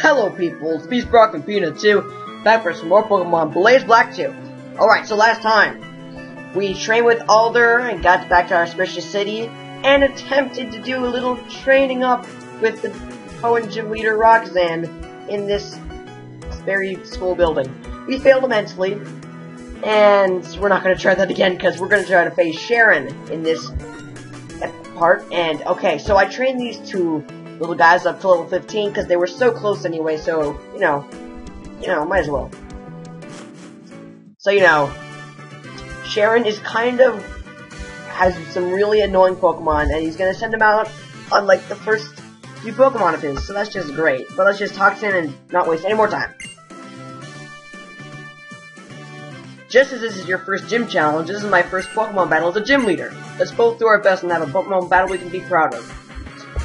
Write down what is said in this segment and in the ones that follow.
Hello people, it's Beast Brock and Peanut 2, back for some more Pokemon Blaze Black 2. Alright, so last time, we trained with Alder and got back to our Aspertia City, and attempted to do a little training up with the Poen Gym Leader Roxanne in this very school building. We failed immensely, and we're not going to try that again, because we're going to try to face Cheren in this part. And, okay, so I trained these two little guys up to level 15 because they were so close anyway, so, you know, might as well. So, Cheren is has some really annoying Pokemon, and he's gonna send them out on, like, the first few Pokemon of his, so that's just great. But let's just talk to him and not waste any more time. Just as this is your first gym challenge, this is my first Pokemon battle as a gym leader. Let's both do our best and have a Pokemon battle we can be proud of.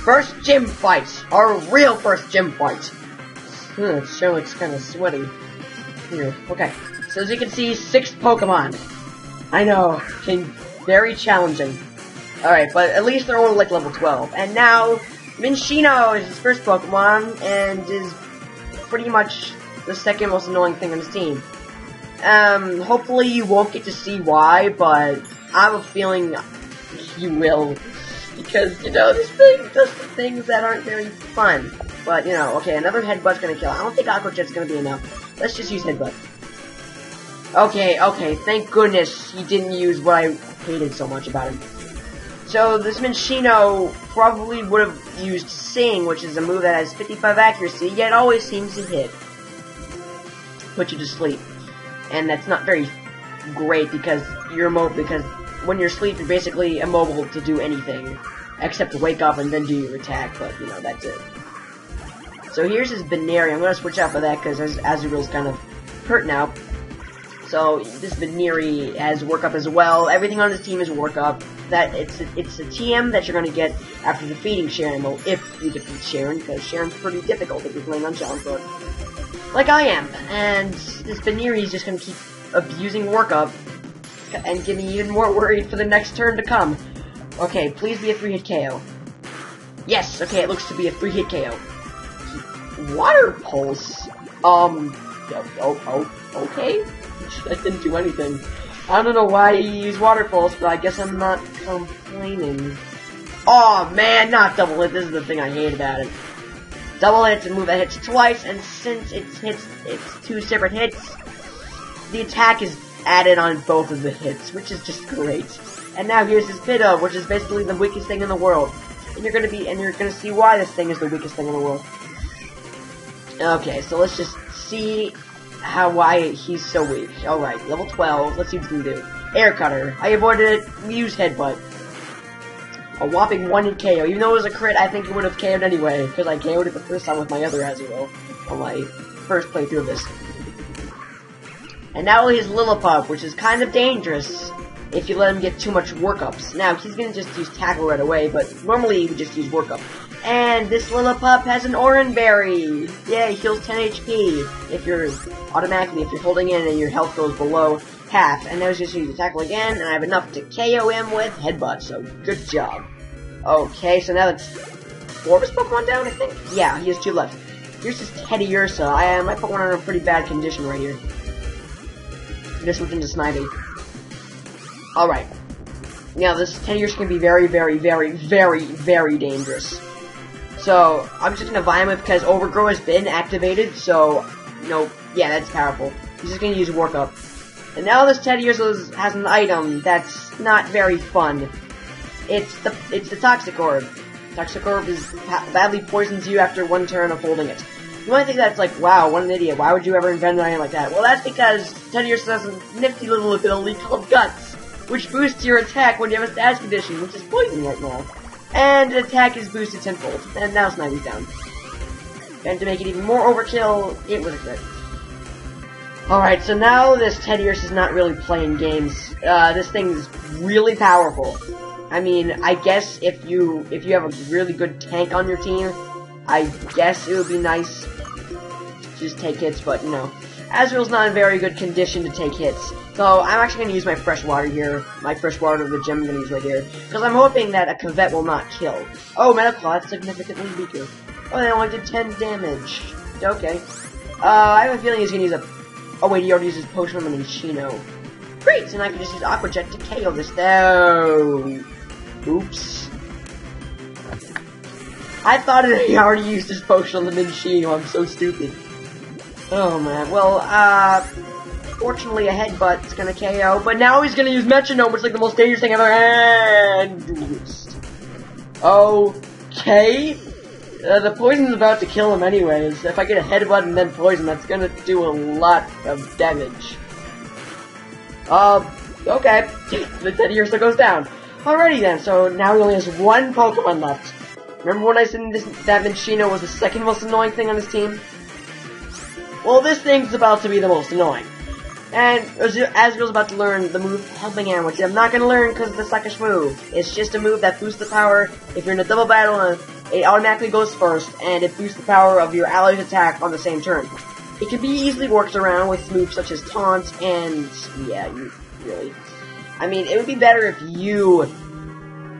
First gym fight! Our real first gym fight! It sure looks kind of sweaty. Here, okay. So as you can see, 6 Pokemon. I know, very challenging. Alright, but at least they're only like level 12. And now, Minccino is his first Pokemon, and is pretty much the second most annoying thing on his team. Hopefully you won't get to see why, but I have a feeling you will. Because, this thing does some things that aren't very fun. But, okay, another Headbutt's gonna kill. I don't think Aqua Jet's gonna be enough. Let's just use Headbutt. Okay, thank goodness he didn't use what I hated so much about him. So, this Minccino probably would have used Sing, which is a move that has 55 accuracy, yet always seems to hit. Put you to sleep. And that's not very great because because when you're asleep, you're basically immobile to do anything, except to wake up and then do your attack, but, that's it. So here's his Baneri. I'm going to switch out for that, because Azuriel's kind of hurt now. So, this Baneri has Work Up as well. Everything on his team is Work Up. It's a TM that you're going to get after defeating Cheren, well, if you defeat Cheren, because Cheren's pretty difficult if you're playing on Challenge Mode. Like I am, and this Baneri is just going to keep abusing Work Up, and get me even more worried for the next turn to come. Okay, please be a 3-hit KO. Yes, okay, it looks to be a 3-hit KO. Water Pulse? Okay. I didn't do anything. I don't know why he used Water Pulse, but I guess I'm not complaining. Oh man, not Double Hit. This is the thing I hate about it. Double Hit's a move that hits twice, and since it's 2 separate hits, the attack is added on both of the hits, which is just great. And now here's his Piddo, which is basically the weakest thing in the world. And you're gonna see why this thing is the weakest thing in the world. Okay, so let's just see why he's so weak. Alright, level 12, let's see what we can do. Air Cutter. I avoided it, we used Headbutt. A whopping 1-hit KO. Even though it was a crit, I think it would have KO'd anyway, because I KO'd it the first time with my other Azuriel on my first playthrough of this. And now his Lillipup, which is kind of dangerous if you let him get too much workups. Now, he's gonna just use Tackle right away, but normally he would just use Workup. And this Lillipup has an Oran Berry! Yeah, he heals 10 HP if you're holding in and your health goes below half. And now he's just using Tackle again, and I have enough to KO him with Headbutt, so good job. Okay, so now that's 4 of his Pokemon down, I think? Yeah, he has 2 left. Here's his Teddiursa. My Pokemon are in pretty bad condition right here. Just switch into Snivy. Alright. Now, this Teddiursa can be very, very, very, very, very dangerous. So, I'm just gonna Vine Whip because Overgrow has been activated, so, yeah, that's powerful. He's just gonna use Work Up. And now this Teddiursa has an item that's not very fun. It's the Toxic Orb. Toxic Orb badly poisons you after 1 turn of holding it. You might think that's like, wow, what an idiot. Why would you ever invent an item like that? Well, that's because Teddiursa has a nifty little ability called Guts, which boosts your attack when you have a status condition, which is poison right now. And attack is boosted tenfold. And now Snivy's down. And to make it even more overkill, it was a crit. Alright, so now this Teddiursa is not really playing games. This thing's really powerful. I mean, I guess if you have a really good tank on your team, I guess it would be nice to just take hits, but, Azuriel's not in very good condition to take hits. So, I'm actually going to use my Fresh Water here. My Fresh Water of the gym I'm going to use right here. Because I'm hoping that a Cavette will not kill. Oh, Metaclaw, that's significantly weaker. Oh, they only did 10 damage. Okay. I have a feeling he's gonna use a... Oh wait, he already uses Potion on the Minchino. Great, and I can just use Aqua Jet to KO this though. Oops. I thought he already used his Potion on the Minchino. I'm so stupid. Oh man. Well, fortunately a Headbutt's gonna KO, but now he's gonna use Metronome, which is like the most dangerous thing I've ever had. Boost. Okay. The poison's about to kill him anyways. If I get a Headbutt and then poison, that's gonna do a lot of damage. Okay. The Teddy still goes down. Alrighty then, so now he only has one Pokemon left. Remember when I said that Minchino was the second most annoying thing on his team? Well, this thing's about to be the most annoying. And Asriel's about to learn the move Helping Hand, which I'm not going to learn because it's a suckish move. It's just a move that boosts the power. If you're in a double battle, it automatically goes first, and it boosts the power of your ally's attack on the same turn. It can be easily worked around with moves such as Taunt, and yeah, really. I mean, it would be better if you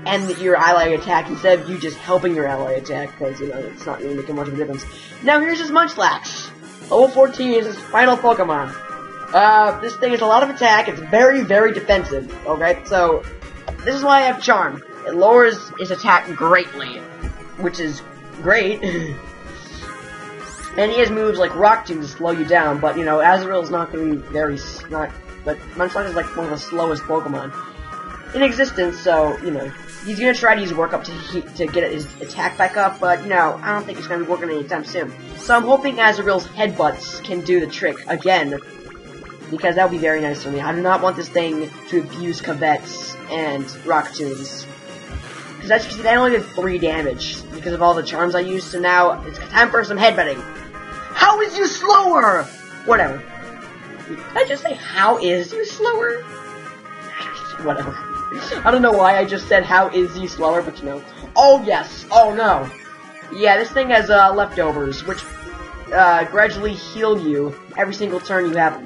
end your ally attack instead of you just helping your ally attack, because, you know, it's not really making much of a difference. Now here's his Munchlax. Level 14 is his final Pokemon. This thing has a lot of attack, it's very, very defensive, okay? So, this is why I have Charm. It lowers his attack greatly, which is great. And he has moves like Rock Tomb to slow you down, but, you know, Azrael's not gonna be very, but Munchlax is like one of the slowest Pokemon in existence, so, you know, he's gonna try to use Work Up to get his attack back up, but, you know, I don't think it's gonna be working anytime soon. So I'm hoping Azrael's Headbutts can do the trick again, because that would be very nice for me. I do not want this thing to abuse Cavets and Rock Tombs. Because as you can see, that only did 3 damage because of all the charms I used, so now it's time for some headbutting. How is you slower? Whatever. Did I just say, how is you slower? Whatever. I don't know why I just said, how is you slower, but you know. Oh yes, oh no. Yeah, this thing has leftovers, which gradually heal you every single turn you have.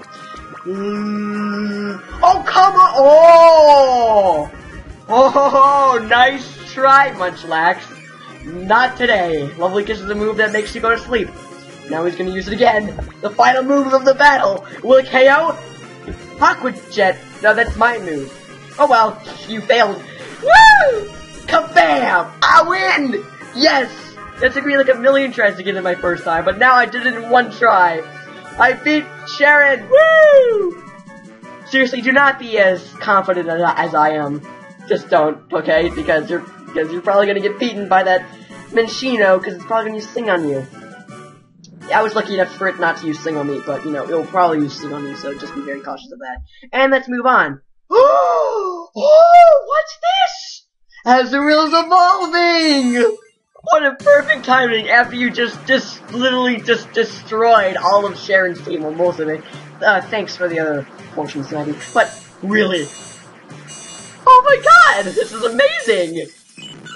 Oh, come on! Oh! Oh, nice try, Munchlax. Not today. Lovely Kiss is a move that makes you go to sleep. Now he's gonna use it again. The final move of the battle. Will it KO? Aqua Jet. No, that's my move. Oh well, you failed. Woo! Kabam! I win! Yes! That took me like a million tries to get it my first time, but now I did it in one try. I beat Cheren! Woo! Seriously, do not be as confident as I am. Just don't, okay? Because you're probably gonna get beaten by that Minchino, because it's probably gonna use Sing on you. I was lucky enough for it not to use Sing on me, but, you know, it'll probably use Sing on me, so just be very cautious of that. And let's move on. Oh, what's this? Azrael's evolving! What a perfect timing after you literally just destroyed all of Cheren's team, or most of it. Thanks for the other portions, maybe. But, really. Oh my god! This is amazing!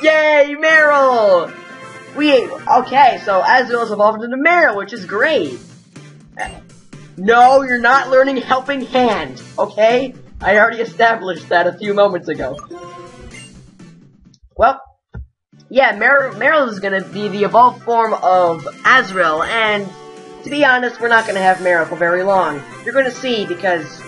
Yay, Meryl! Okay, so Azrael's evolved into Meryl, which is great. No, you're not learning Helping Hand, okay? I already established that a few moments ago. Well, yeah, Meryl is gonna be the evolved form of Azrael, and to be honest, we're not gonna have Meryl for very long. You're gonna see, because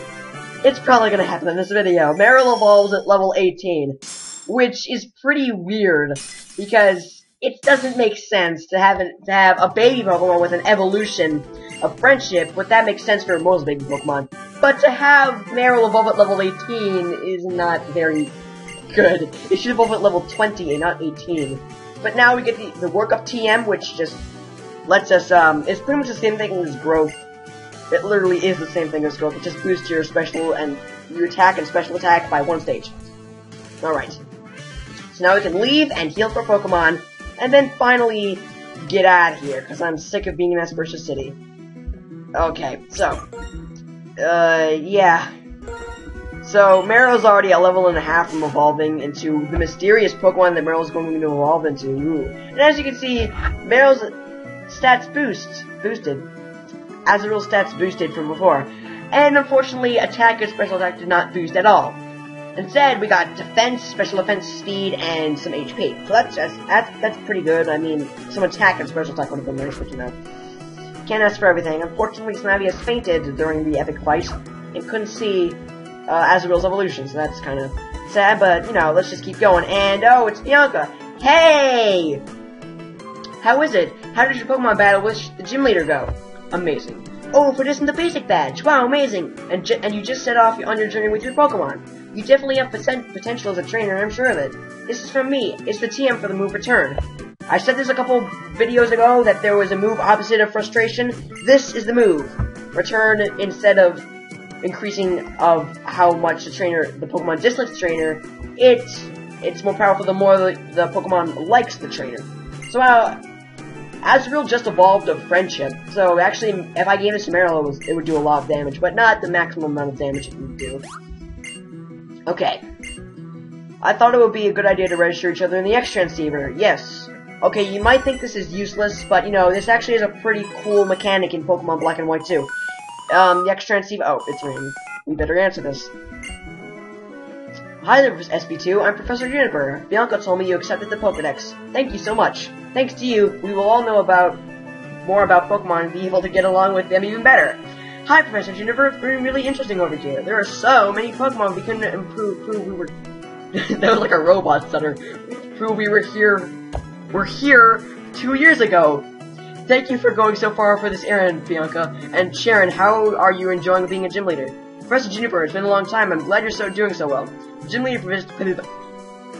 it's probably gonna happen in this video. Meryl evolves at level 18, which is pretty weird, because it doesn't make sense to have a baby Pokemon with an evolution of friendship, but that makes sense for most baby Pokemon. But to have Meryl evolve at level 18 is not very good. It should evolve at level 20 and not 18. But now we get the Work Up TM, which just lets us, it's pretty much the same thing as Growth. It literally is the same thing as Growth. It just boosts your special and your attack and special attack by 1 stage. Alright. So now we can leave and heal for Pokemon, and then finally get out of here, because I'm sick of being in Aspertia City. Okay, so, yeah. So, Meryl's already a level and a half from evolving into the mysterious Pokemon that Meryl's going to evolve into. Ooh. And as you can see, Meryl's stats boosted. Azrael's stats boosted from before. And unfortunately, attack and special attack did not boost at all. Instead, we got defense, special defense, speed, and some HP. So that's pretty good. I mean, some attack and special attack would have been nice, but you know. Can't ask for everything. Unfortunately, Snivy has fainted during the epic fight and couldn't see Azrael's evolution, so that's kind of sad, but, you know, let's just keep going. And, oh, it's Bianca. Hey! How is it? How did your Pokemon battle with the gym leader go? Amazing. Oh, for this and the basic badge. Wow, amazing. And you just set off on your journey with your Pokemon. You definitely have potential as a trainer, I'm sure of it. This is from me. It's the TM for the move Return. I said this a couple videos ago, that there was a move opposite of Frustration. This is the move. Return, instead of increasing of how much the Pokemon dislikes the trainer, it's more powerful the more the Pokemon likes the trainer. So, Azrael just evolved a friendship, so actually, if I gave this to Marill, it would do a lot of damage, but not the maximum amount of damage it would do. Okay. I thought it would be a good idea to register each other in the X-Transceiver. Yes. Okay, you might think this is useless, but, you know, this actually is a pretty cool mechanic in Pokemon Black and White, too. The X-Transceiver... Oh, it's ringing. We better answer this. Hi there, SB2. I'm Professor Juniper. Bianca told me you accepted the Pokedex. Thank you so much. Thanks to you, we will all know more about Pokemon and be able to get along with them even better. Hi, Professor Juniper. It's been really interesting over here. There are so many Pokemon we couldn't prove we were... that was like a robot stutter. Prove we were here 2 years ago. Thank you for going so far for this errand, Bianca. And Cheren, how are you enjoying being a gym leader? Professor Juniper, it's been a long time. I'm glad you're doing so well. Gym leader,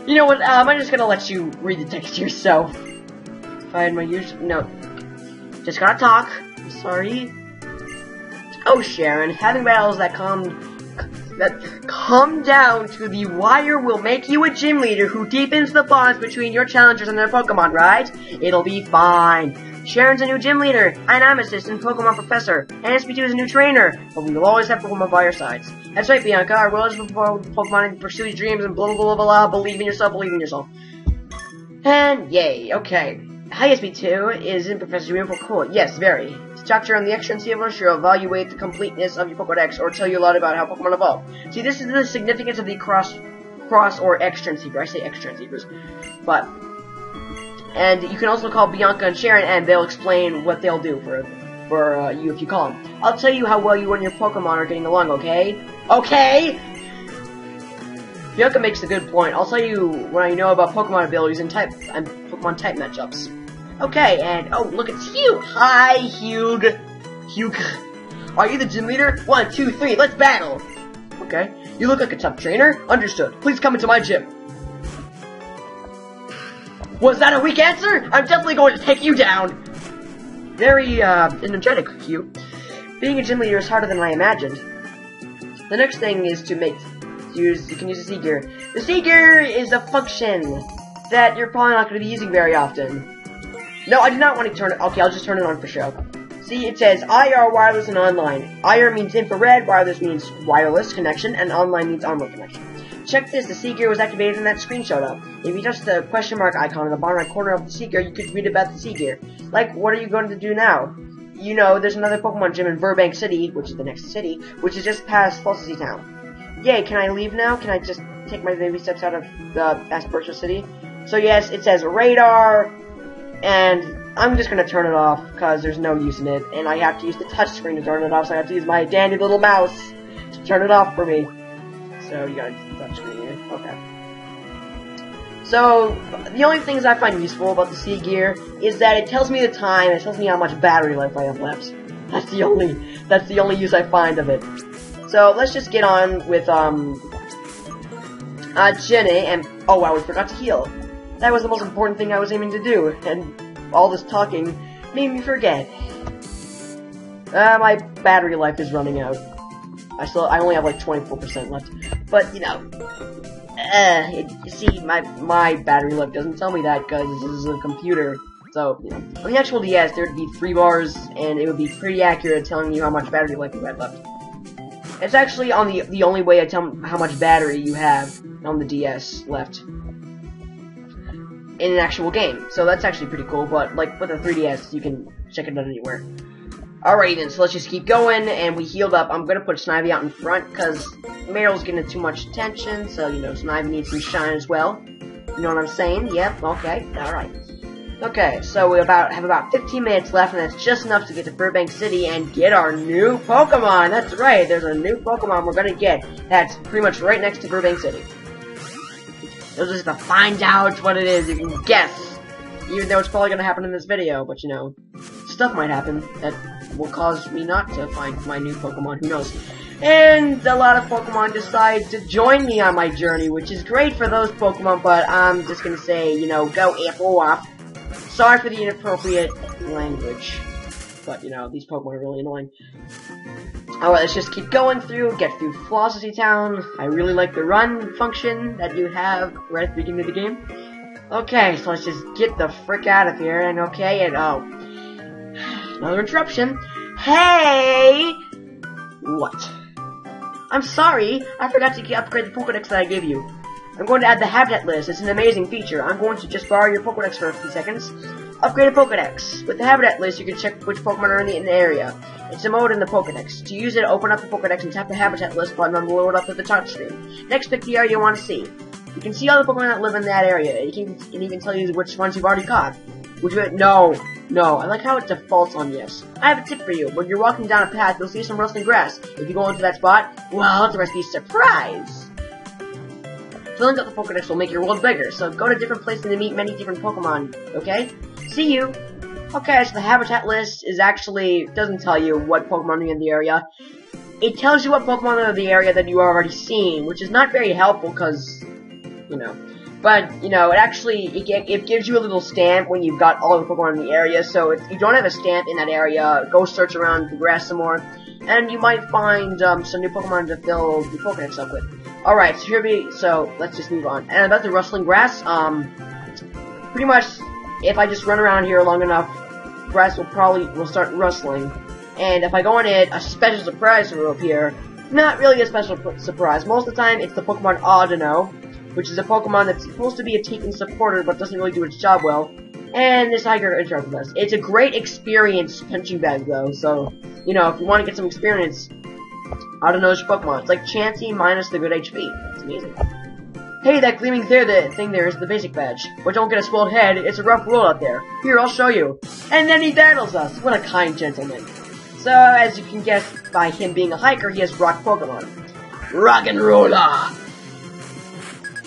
you know what? I'm just gonna let you read the text yourself. If I had my usual no, just gotta talk. I'm sorry. Oh, Cheren, having battles that come down to the wire will make you a gym leader who deepens the bonds between your challengers and their Pokemon, right? It'll be fine. Cheren's a new gym leader, and I'm assistant Pokemon professor, and SB2 is a new trainer, but we will always have Pokemon by our sides. That's right, Bianca, our goal is for Pokemon and pursue your dreams and blah blah blah blah blah, believe in yourself, believe in yourself. And yay, okay. Hi, SB2, isn't Professor Juniper cool? Yes, very. Structure on the X-Transceiver will evaluate the completeness of your Pokedex, or tell you a lot about how Pokemon evolve. See, this is the significance of the cross or X-Transceiver. I say X-Transceivers. But, and you can also call Bianca and Cheren, and they'll explain what they'll do for you if you call them. I'll tell you how well you and your Pokemon are getting along, okay? Okay! Bianca makes a good point. I'll tell you what I know about Pokemon abilities and Pokemon type matchups. Okay, and oh, look, it's Hugh. Hi, Hugh. Hugh. Are you the gym leader? 1, 2, 3, let's battle. Okay. You look like a tough trainer. Understood. Please come into my gym. Was that a weak answer? I'm definitely going to take you down. Very, energetic, Hugh. Being a gym leader is harder than I imagined. The next thing is to you can use a Seeger. The Seeger is a function that you're probably not going to be using very often. No, I do not want to turn it. Okay, I'll just turn it on for show. See, it says IR, wireless, and online. IR means infrared, wireless means wireless connection, and online means onboard connection. Check this, the Seeker was activated when that screen showed up. If you touch the question mark icon in the bottom right corner of the Seeker, you could read about the Seeker. Like, what are you going to do now? You know, there's another Pokemon gym in Burbank City, which is the next city, which is just past Falsity Town. Yay, can I leave now? Can I just take my baby steps out of the Aspertia City? So yes, it says radar, and I'm just gonna turn it off, because there's no use in it, and I have to use the touchscreen to turn it off, so I have to use my dandy little mouse to turn it off for me. So, you gotta use the touchscreen here. Okay. So, the only things I find useful about the Seeger is that it tells me the time, it tells me how much battery life I have left. That's the only use I find of it. So, let's just get on with, Jenny, and, oh wow, we forgot to heal. That was the most important thing I was aiming to do, and all this talking made me forget. My battery life is running out. I only have like 24% left. But, you know, you see, my battery life doesn't tell me that, because this is a computer. So, you know, on the actual DS, there'd be 3 bars, and it would be pretty accurate at telling you how much battery life you had left. It's actually on the only way I tell how much battery you have on the DS left in an actual game. So that's actually pretty cool, but like with a 3DS, you can check it out anywhere. Alright then, so let's just keep going, and we healed up. I'm gonna put Snivy out in front, because Meryl's getting too much attention, so, you know, Snivy needs some shine as well. You know what I'm saying? Yep, okay, alright. Okay, so we have about 15 minutes left, and that's just enough to get to Burbank City and get our new Pokemon. That's right, there's a new Pokemon we're gonna get that's pretty much right next to Burbank City. You'll just have to find out what it is. You can guess, even though it's probably gonna happen in this video. But you know, stuff might happen that will cause me not to find my new Pokemon. Who knows? And a lot of Pokemon decide to join me on my journey, which is great for those Pokemon. But I'm just gonna say, you know, go F off. Sorry for the inappropriate language, but you know, these Pokemon are really annoying. Alright, let's just keep going through, get through Velocity Town. I really like the run function that you have right at the beginning of the game. Okay, so let's just get the frick out of here, and okay, and oh. Another interruption. Hey! What? I'm sorry, I forgot to upgrade the Pokedex that I gave you. I'm going to add the habitat list. It's an amazing feature. I'm going to just borrow your Pokedex for a few seconds. Upgrade a Pokedex. With the habitat list, you can check which Pokemon are in the area. It's a mode in the Pokedex. To use it, open up the Pokedex and tap the habitat list button on the lower left of the touchscreen. Next, pick the area you want to see. You can see all the Pokemon that live in that area. It can even tell you which ones you've already caught. Would you? No. I like how it defaults on yes. I have a tip for you. When you're walking down a path, you'll see some rustling grass. If you go into that spot, well, it's a recipe surprise. Filling up the Pokedex will make your world bigger, so go to different places to meet many different Pokemon, okay? See you! Okay, so the habitat list is actually, doesn't tell you what Pokemon are in the area. It tells you what Pokemon are in the area that you already seen, which is not very helpful, because, you know. But, you know, it gives you a little stamp when you've got all the Pokemon in the area, so if you don't have a stamp in that area, go search around the grass some more, and you might find some new Pokemon to fill the Pokedex up with. Alright, so let's just move on. And about the rustling grass, pretty much, if I just run around here long enough, grass will start rustling. And if I go on it, a special surprise will appear. Not really a special surprise. Most of the time, it's the Pokemon Audino, which is a Pokemon that's supposed to be a Tekken supporter, but doesn't really do its job well. And this Tiger interrupted us. It's a great experience punching bag, though, so, you know, if you want to get some experience, Audino's Pokemon. It's like Chansey minus the good HP. It's amazing. Hey, that gleaming thing there is the basic badge. But don't get a swelled head, it's a rough world out there. Here, I'll show you. And then he battles us. What a kind gentleman. So, as you can guess by him being a hiker, he has rock Pokemon. Rock and roller.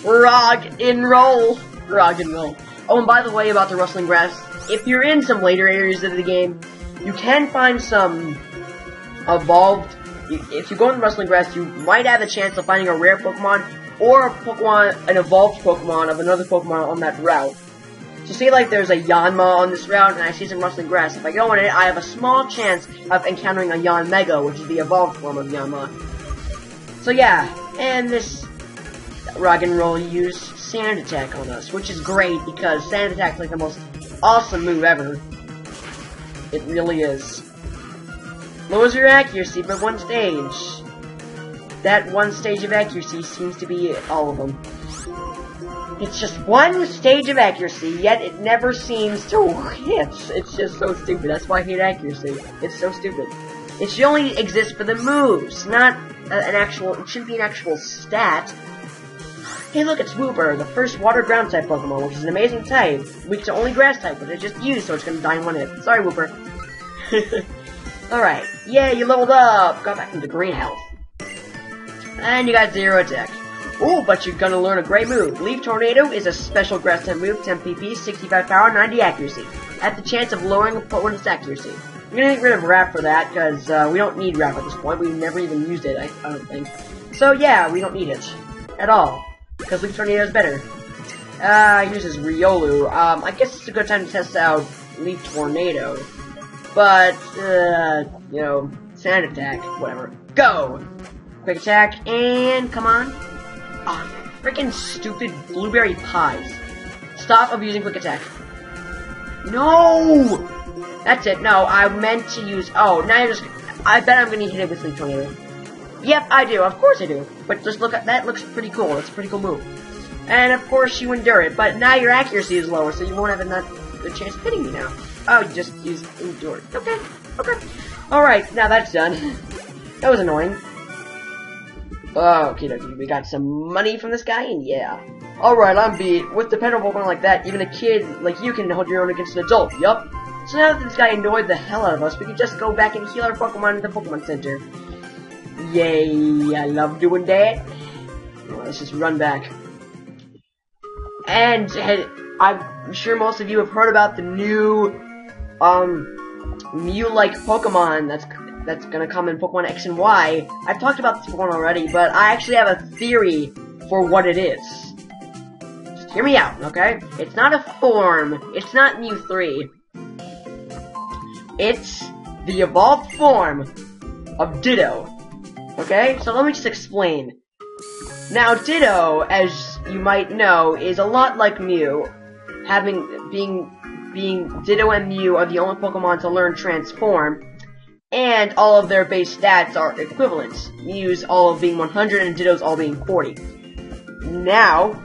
Rock and roll. Rock and roll. Oh, and by the way, about the rustling grass, if you're in some later areas of the game, you can find some evolved. If you go in the rustling grass, you might have a chance of finding a rare Pokemon or an evolved Pokemon of another Pokemon on that route. So say like there's a Yanma on this route and I see some rustling grass. If I go in it, I have a small chance of encountering a Yanmega, which is the evolved form of Yanma. So yeah, and this Rock and Roll used Sand Attack on us, which is great because Sand Attack is like the most awesome move ever. It really is. Lowers your accuracy by one stage. That one stage of accuracy seems to be all of them. It's just one stage of accuracy, yet it never seems to hit. It's just so stupid. That's why I hate accuracy. It's so stupid. It should only exist for the moves, not an actual. It shouldn't be an actual stat. Hey, look, it's Wooper, the first water ground type Pokemon, which is an amazing type. Weak to only grass type, but it's just used, so it's gonna die in one hit. Sorry, Wooper. Alright, yeah, you leveled up! Got back into green health. And you got 0 attack. Ooh, but you're gonna learn a great move. Leaf Tornado is a special grass type move, 10 PP, 65 power, 90 accuracy. At the chance of lowering opponent's accuracy. I'm gonna get rid of Wrap for that, because we don't need Wrap at this point. We've never even used it, I don't think. So yeah, we don't need it. At all. Because Leaf Tornado is better. He uses Riolu. I guess it's a good time to test out Leaf Tornado. But, you know, Sand Attack, whatever. Go! Quick Attack, and come on. Ah, freaking stupid blueberry pies. Stop abusing Quick Attack. No! That's it, no, I meant to use, oh, now you're just, I bet I'm gonna hit it with Leaf Tornado. Yep, I do, of course I do. But just look at, that looks pretty cool, it's a pretty cool move. And of course you endure it, but now your accuracy is lower, so you won't have a good chance of hitting me now. Oh, you just used endure. Okay, okay. Alright, now that's done. That was annoying. Oh, okay, we got some money from this guy, and yeah. Alright, I'm beat. With dependable Pokemon like that, even a kid like you can hold your own against an adult. Yup. So now that this guy annoyed the hell out of us, we can just go back and heal our Pokemon in the Pokemon Center. Yay, I love doing that. Well, let's just run back. And I'm sure most of you have heard about the new Mew-like Pokemon that's gonna come in Pokemon X and Y. I've talked about this Pokemon already, but I actually have a theory for what it is. Just hear me out, okay? It's not a form. It's not Mew 3. It's the evolved form of Ditto. Okay? So let me just explain. Now, Ditto, as you might know, is a lot like Mew, being Ditto and Mew are the only Pokemon to learn Transform, and all of their base stats are equivalent. Mew's all of being 100 and Ditto's all being 40. Now,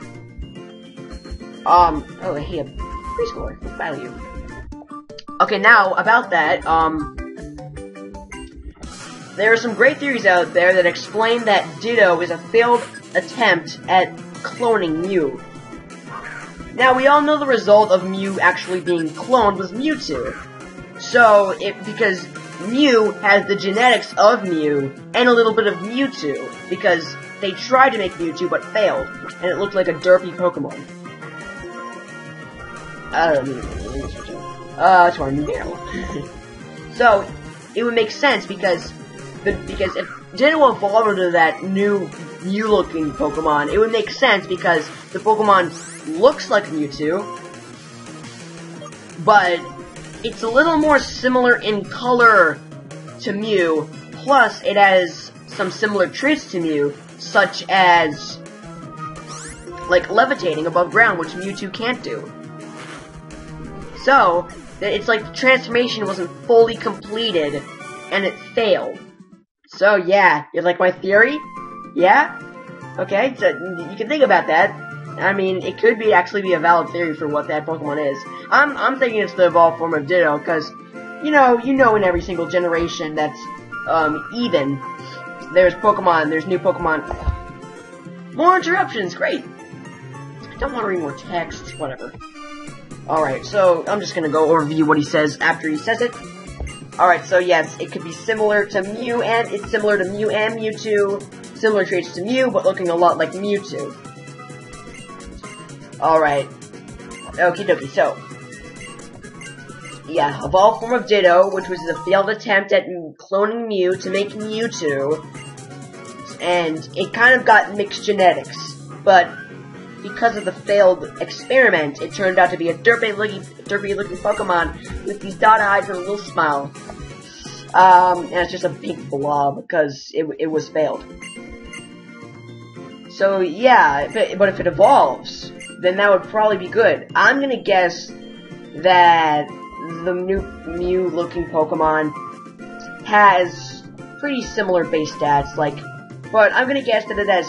oh, hey, a preschooler, value. Okay, now, about that, there are some great theories out there that explain that Ditto is a failed attempt at cloning Mew. Now, we all know the result of Mew actually being cloned was Mewtwo. So, because Mew has the genetics of Mew and a little bit of Mewtwo, because they tried to make Mewtwo but failed, and it looked like a derpy Pokemon. I don't know. To our new channel. So, it would make sense because if Ditto evolved into that new Mew-looking Pokemon, it would make sense because the Pokemon looks like Mewtwo, but it's a little more similar in color to Mew, plus it has some similar traits to Mew, such as, like, levitating above ground, which Mewtwo can't do. So, it's like the transformation wasn't fully completed, and it failed. So, yeah, you like my theory? Yeah? Okay, so you can think about that. I mean, it could actually be a valid theory for what that Pokemon is. I'm thinking it's the evolved form of Ditto, because, you know in every single generation that's, even, there's new Pokemon. More interruptions, great! I don't want to read more text, whatever. Alright, so I'm just gonna go overview what he says after he says it. Alright, so yes, it could be similar to Mew, and it's similar to Mew and Mewtwo. Similar traits to Mew, but looking a lot like Mewtwo. Alright. Okie dokie, so. Yeah, evolved form of Ditto, which was a failed attempt at cloning Mew to make Mewtwo. And it kind of got mixed genetics, but because of the failed experiment, it turned out to be a derpy-looking Pokemon with these dot eyes and a little smile. And it's just a big blob because it was failed. So yeah, but if it evolves, then that would probably be good. I'm gonna guess that the new Mew-looking Pokemon has pretty similar base stats, but I'm gonna guess that it has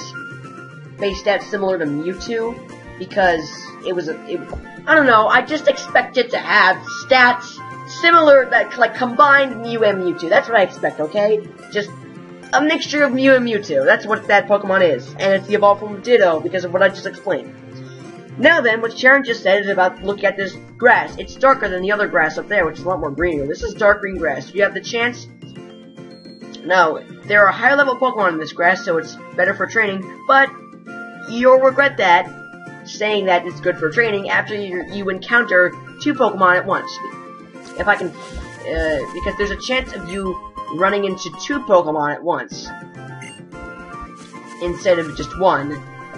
base stats similar to Mewtwo, because I don't know, I just expect it to have stats similar, like combined Mew and Mewtwo. That's what I expect, okay? Just a mixture of Mew and Mewtwo. That's what that Pokemon is. And it's the evolved form of Ditto because of what I just explained. Now then, what Cheren just said is about looking at this grass. It's darker than the other grass up there, which is a lot more greener. This is dark green grass. If you have the chance... Now, there are higher level Pokemon in this grass, so it's better for training, but you'll regret that, saying that it's good for training after you encounter 2 Pokemon at once. If I can... because there's a chance of you running into 2 Pokemon at once instead of just 1,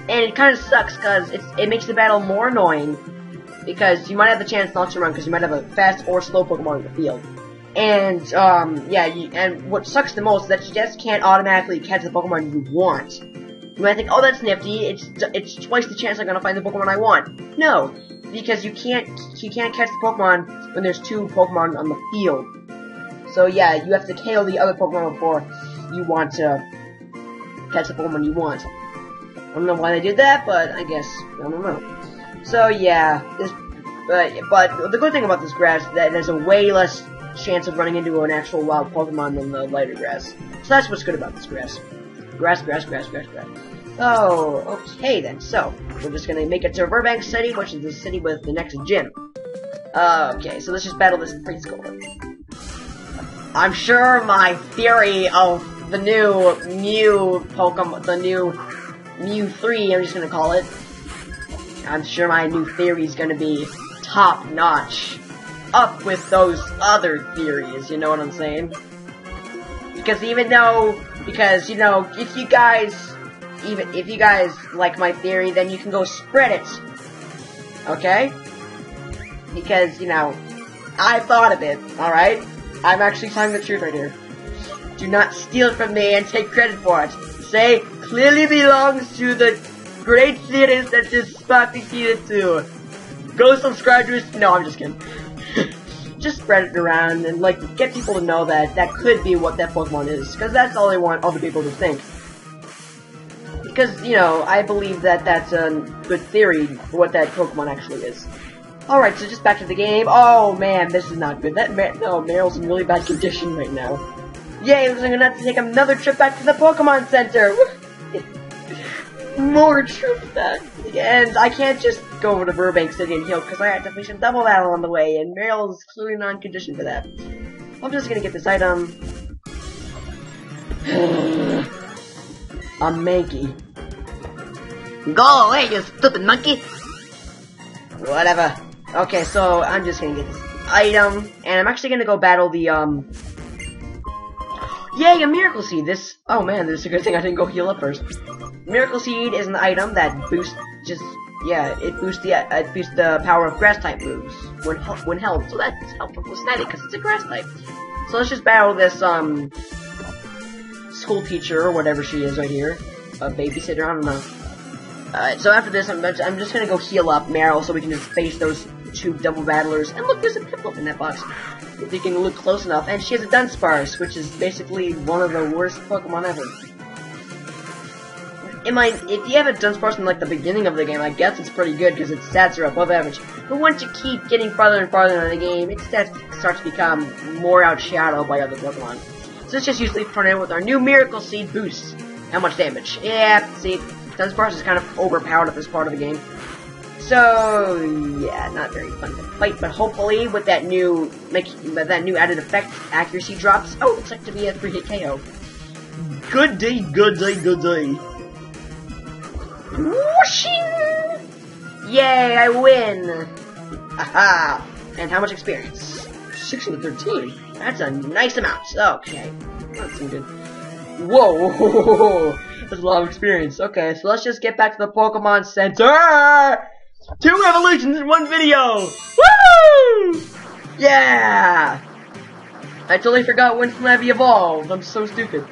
and it kind of sucks because it makes the battle more annoying because you might have the chance not to run because you might have a fast or slow Pokemon in the field, and yeah, and what sucks the most is that you just can't automatically catch the Pokemon you want. You might think, oh, that's nifty, it's twice the chance I'm gonna find the Pokemon I want. No, because you can't catch the Pokemon when there's 2 Pokemon on the field. So yeah, you have to KO the other Pokemon before you want to catch the Pokemon you want. I don't know why they did that, but I guess, I don't know. So yeah, but the good thing about this grass is that there's a way less chance of running into an actual wild Pokemon than the lighter grass. So that's what's good about this grass. Grass. Oh, okay then. So, we're just gonna make it to Burbank City, which is the city with the next gym. Okay, so let's just battle this preschooler. I'm sure my theory of the new Mew Pokemon, the new Mew 3, I'm just gonna call it. I'm sure my new theory is gonna be top notch. Up with those other theories, you know what I'm saying? Because you know, if you guys like my theory, then you can go spread it. Okay? Because, you know, I thought of it, alright? I'm actually telling the truth right here. Do not steal it from me and take credit for it. Say, clearly belongs to the great theaters that this spot succeeded to. Go subscribe to us. No, I'm just kidding. Just spread it around and, like, get people to know that that could be what that Pokemon is. Because that's all they want other people to think. Because, you know, I believe that that's a good theory for what that Pokemon actually is. Alright, so just back to the game. Oh, man, this is not good. Meryl's in really bad condition right now. Yay, looks like I'm gonna have to take another trip back to the Pokemon Center! More trips back. And I can't just go over to Burbank City and heal, because I have to face a double battle on the way, and Meryl's clearly not in condition for that. I'm just gonna get this item. A Mankey. Go away, you stupid monkey! Whatever. Okay, so I'm just gonna get this item, and I'm actually gonna go battle the, Yay, a Miracle Seed! Oh man, this is a good thing I didn't go heal up first. Miracle Seed is an item that boosts, it boosts the power of Grass-type moves when held, so that's helpful for Snivy, because it's a Grass-type. So let's just battle this, school teacher, or whatever she is right here. A babysitter, I don't know. Alright, so after this, I'm just gonna go heal up Meryl so we can just face those two double battlers. And look, there's a Piplup in that box. If you can look close enough. And she has a Dunsparce, which is basically one of the worst Pokemon ever. If you have a Dunsparce in, like, the beginning of the game, I guess it's pretty good because its stats are above average. But once you keep getting farther and farther in the game, its stats start to become more outshadowed by other Pokemon. So let's just use Leaf Tornado with our new Miracle Seed boost. How much damage? Yeah, see, Dunsparce is kind of overpowered at this part of the game. So, yeah, not very fun to fight, but hopefully with that new added effect, accuracy drops. Oh, it's like to be a 3-hit KO. Good day, good day, good day. Whooshing! Yay, I win! Aha! And how much experience? 613. That's a nice amount. Okay. That's some good. Whoa! That's a lot of experience. Okay, so let's just get back to the Pokemon Center! 2 evolutions in 1 video! Woo! Yeah! I totally forgot when Snivy evolved. I'm so stupid.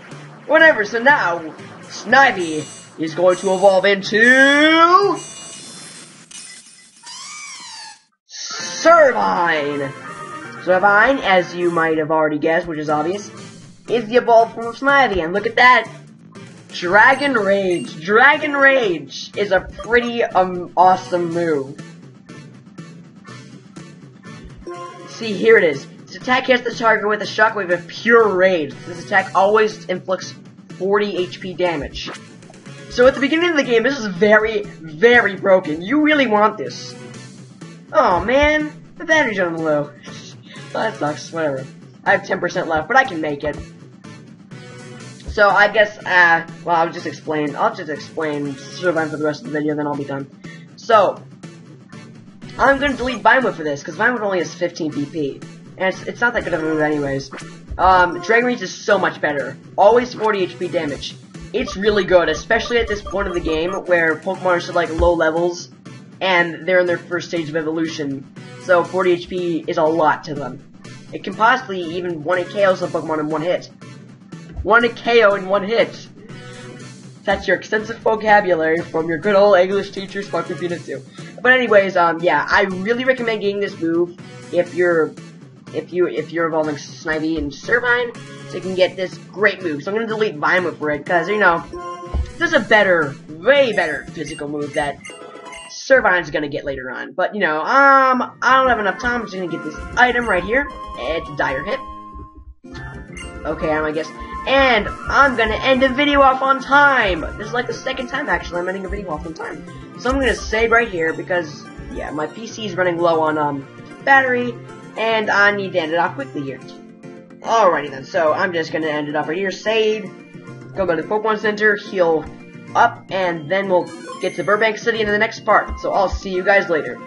Whatever, so now, Snivy is going to evolve into... Servine! Servine, as you might have already guessed, which is obvious, is the evolved form of Snivy, and look at that! Dragon Rage! Dragon Rage is a pretty, awesome move. See, here it is. This attack hits the target with a shockwave of pure rage. This attack always inflicts 40 HP damage. So at the beginning of the game, this is very, very broken. You really want this. Oh man, the battery's on low. Well, that sucks, whatever. I have 10% left, but I can make it. So I guess, well, I'll just explain Servine for the rest of the video, then I'll be done. So, I'm gonna delete Vinewood for this, because Vinewood only has 15 PP. And it's not that good of a move anyways. Dragon Rage is so much better. Always 40 HP damage. It's really good, especially at this point of the game, where Pokemon are still, like, low levels, and they're in their first stage of evolution. So 40 HP is a lot to them. It can possibly even 1-hit KO some Pokemon in 1 hit. 1-hit KO in 1 hit. That's your extensive vocabulary from your good old English teacher, Sparky Peanut 2. But anyways, yeah, I really recommend getting this move if you're evolving Snivy and Servine, so you can get this great move. So I'm gonna delete Vinewood for it, because, you know, there's a better, way better physical move that Servine's gonna get later on. But, you know, I don't have enough time. I'm just gonna get this item right here. It's a dire hit. Okay, I guess And I'm gonna end the video off on time. This is like the second time actually I'm ending a video off on time. So I'm gonna save right here because yeah, my PC is running low on battery, and I need to end it off quickly here. Alrighty then, so I'm just gonna end it off right here. Save. Go to the Pokemon Center, heal up, and then we'll get to Burbank City in the next part. So I'll see you guys later.